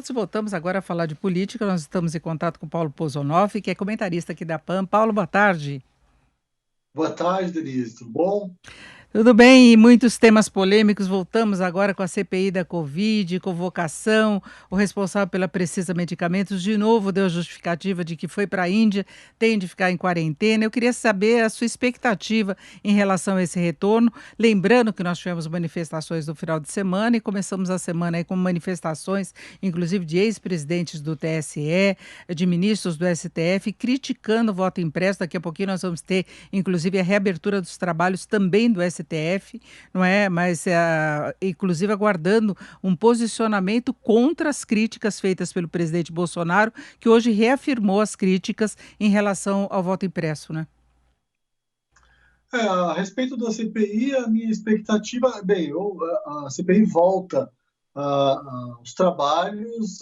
minutos. Voltamos agora a falar de política. Nós estamos em contato com Paulo Pozonoff, que é comentarista aqui da PAN. Paulo, boa tarde. Boa tarde, Denise. Tudo bom? Tudo bem, e muitos temas polêmicos. Voltamos agora com a CPI da Covid, convocação, o responsável pela Precisa Medicamentos, de novo deu a justificativa de que foi para a Índia, tem de ficar em quarentena. Eu queria saber a sua expectativa em relação a esse retorno. Lembrando que nós tivemos manifestações no final de semana e começamos a semana aí com manifestações, inclusive de ex-presidentes do TSE, de ministros do STF, criticando o voto impresso. Daqui a pouquinho nós vamos ter, inclusive, a reabertura dos trabalhos também do STF, não é? Mas, inclusive, aguardando um posicionamento contra as críticas feitas pelo presidente Bolsonaro, que hoje reafirmou as críticas em relação ao voto impresso, né? A respeito da CPI, a minha expectativa, bem, a CPI volta aos trabalhos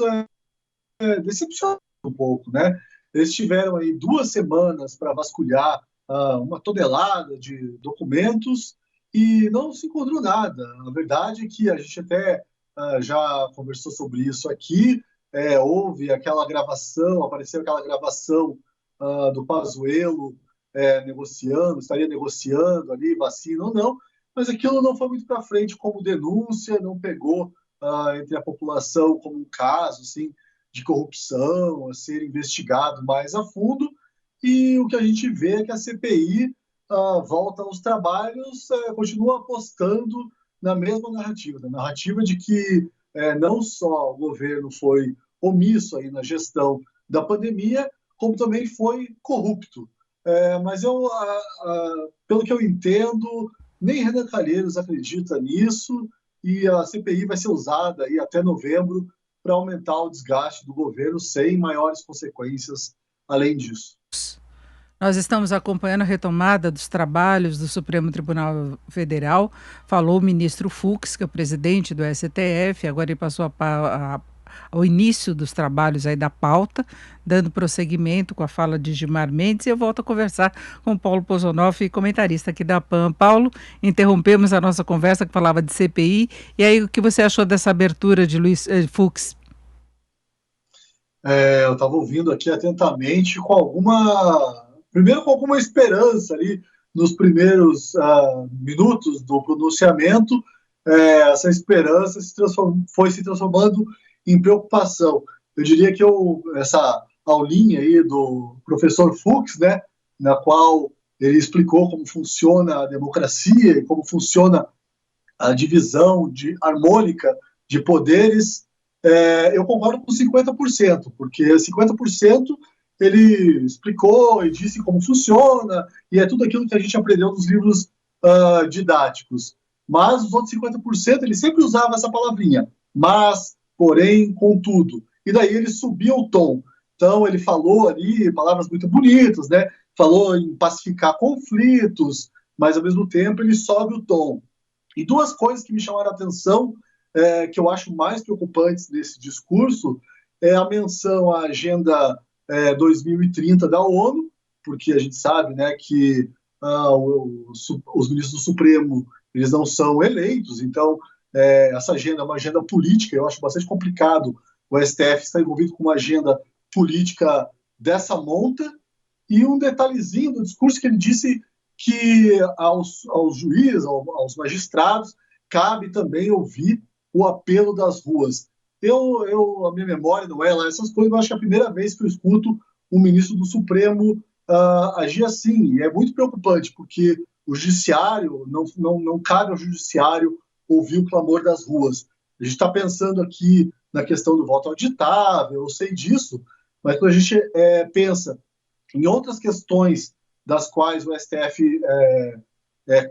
decepcionando um pouco, né? Eles tiveram aí 2 semanas para vasculhar uma tonelada de documentos e não se encontrou nada. A verdade é que a gente até já conversou sobre isso aqui. Houve aquela gravação, apareceu aquela gravação do Pazuello estaria negociando ali vacina ou não, mas aquilo não foi muito para frente como denúncia, não pegou entre a população como um caso assim, de corrupção a ser investigado mais a fundo, e o que a gente vê é que a CPI volta aos trabalhos, continua apostando na mesma narrativa, na narrativa de que não só o governo foi omisso aí na gestão da pandemia, como também foi corrupto. Mas pelo que eu entendo, nem Renan Calheiros acredita nisso, e a CPI vai ser usada aí até novembro para aumentar o desgaste do governo sem maiores consequências além disso. Nós estamos acompanhando a retomada dos trabalhos do Supremo Tribunal Federal. Falou o ministro Fux, que é o presidente do STF, agora ele passou ao início dos trabalhos aí da pauta, dando prosseguimento com a fala de Gilmar Mendes, e eu volto a conversar com o Paulo Pozonoff, comentarista aqui da PAN. Paulo, interrompemos a nossa conversa que falava de CPI, e aí o que você achou dessa abertura de Luiz Fux? Eu estava ouvindo aqui atentamente primeiro com alguma esperança ali nos primeiros minutos do pronunciamento. Essa esperança foi se transformando em preocupação. Eu diria que essa aulinha aí do professor Fux, né, na qual ele explicou como funciona a democracia e como funciona a divisão harmônica de poderes, eu concordo com 50%, porque 50% ele explicou e disse como funciona, e é tudo aquilo que a gente aprendeu nos livros didáticos. Mas os outros 50% ele sempre usava essa palavrinha, mas, porém, contudo. E daí ele subia o tom. Então ele falou ali palavras muito bonitas, né? Falou em pacificar conflitos, mas ao mesmo tempo ele sobe o tom. E 2 coisas que me chamaram a atenção, que eu acho mais preocupantes desse discurso, é a menção à Agenda 2030 da ONU, porque a gente sabe, né, que os ministros do Supremo eles não são eleitos, então essa agenda é uma agenda política. Eu acho bastante complicado o STF estar envolvido com uma agenda política dessa monta. E um detalhezinho do discurso que ele disse que aos juízes, aos magistrados, cabe também ouvir o apelo das ruas. A minha memória não é lá essas coisas, mas acho que é a primeira vez que eu escuto um ministro do Supremo agir assim. E é muito preocupante, porque o judiciário, não cabe ao judiciário ouvir o clamor das ruas. A gente está pensando aqui na questão do voto auditável, eu sei disso, mas quando a gente pensa em outras questões das quais o STF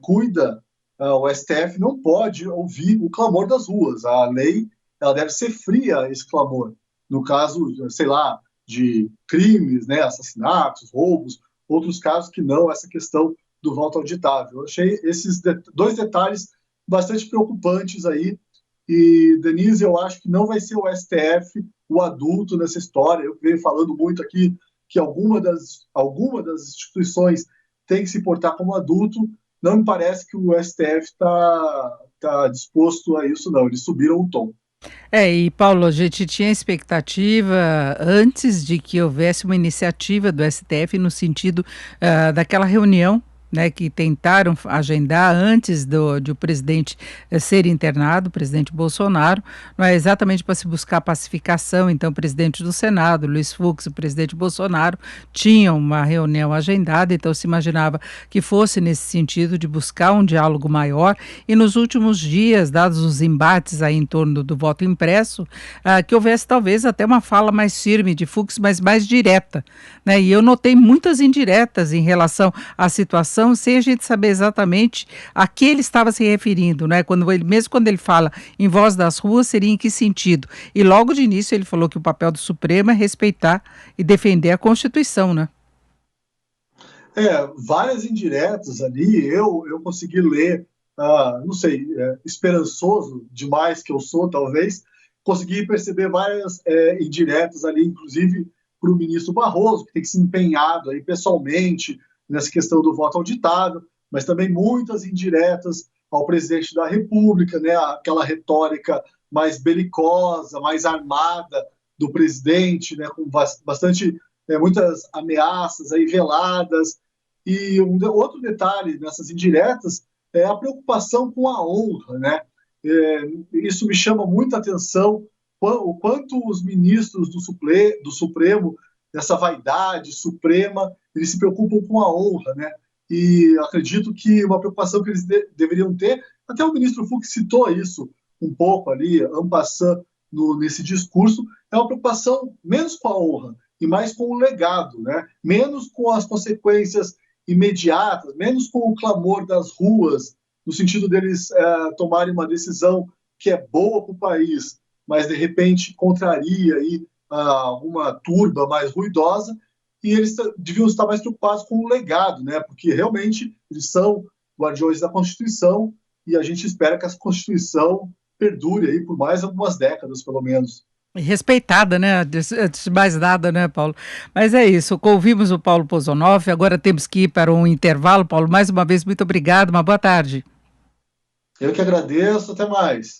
cuida, o STF não pode ouvir o clamor das ruas. A lei ela deve ser fria a esse clamor. No caso, sei lá, de crimes, né, assassinatos, roubos, outros casos que não essa questão do voto auditável. Eu achei esses 2 detalhes bastante preocupantes aí. E, Denise, eu acho que não vai ser o STF o adulto nessa história. Eu venho falando muito aqui que alguma das instituições tem que se portar como adulto. Não me parece que o STF está disposto a isso, não. Eles subiram o tom. E Paulo, a gente tinha expectativa antes de que houvesse uma iniciativa do STF no sentido daquela reunião, né, que tentaram agendar antes de o presidente ser internado, o presidente Bolsonaro, não é exatamente para se buscar pacificação. Então, o presidente do Senado, Luiz Fux, e o presidente Bolsonaro tinham uma reunião agendada, então se imaginava que fosse nesse sentido de buscar um diálogo maior. E nos últimos dias, dados os embates aí em torno do voto impresso, que houvesse talvez até uma fala mais firme de Fux, mas mais direta, né? E eu notei muitas indiretas em relação à situação, sem a gente saber exatamente a que ele estava se referindo, né? Mesmo quando ele fala em voz das ruas, seria em que sentido? E logo de início ele falou que o papel do Supremo é respeitar e defender a Constituição, né? Várias indiretas ali, eu consegui ler, não sei, esperançoso demais que eu sou, talvez, consegui perceber várias indiretas ali, inclusive para o ministro Barroso, que tem se empenhado aí pessoalmente nessa questão do voto auditável, mas também muitas indiretas ao presidente da República, né, aquela retórica mais belicosa, mais armada do presidente, né, com bastante, muitas ameaças aí veladas. E outro detalhe nessas indiretas é a preocupação com a honra, né? Isso me chama muita atenção, o quanto os ministros do Supremo, dessa vaidade suprema, eles se preocupam com a honra, né? E acredito que uma preocupação que eles deveriam ter, até o ministro Fux citou isso um pouco ali, en passant, nesse discurso, é uma preocupação menos com a honra e mais com o legado, né? Menos com as consequências imediatas, menos com o clamor das ruas, no sentido deles tomarem uma decisão que é boa para o país, mas de repente contraria aí, uma turba mais ruidosa, e eles deviam estar mais preocupados com o legado, né? Porque realmente eles são guardiões da Constituição e a gente espera que a Constituição perdure aí por mais algumas décadas, pelo menos. Respeitada, né? Antes de mais nada, né, Paulo? Mas é isso. Ouvimos o Paulo Pozonoff, agora temos que ir para um intervalo. Paulo, mais uma vez, muito obrigado, uma boa tarde. Eu que agradeço, até mais.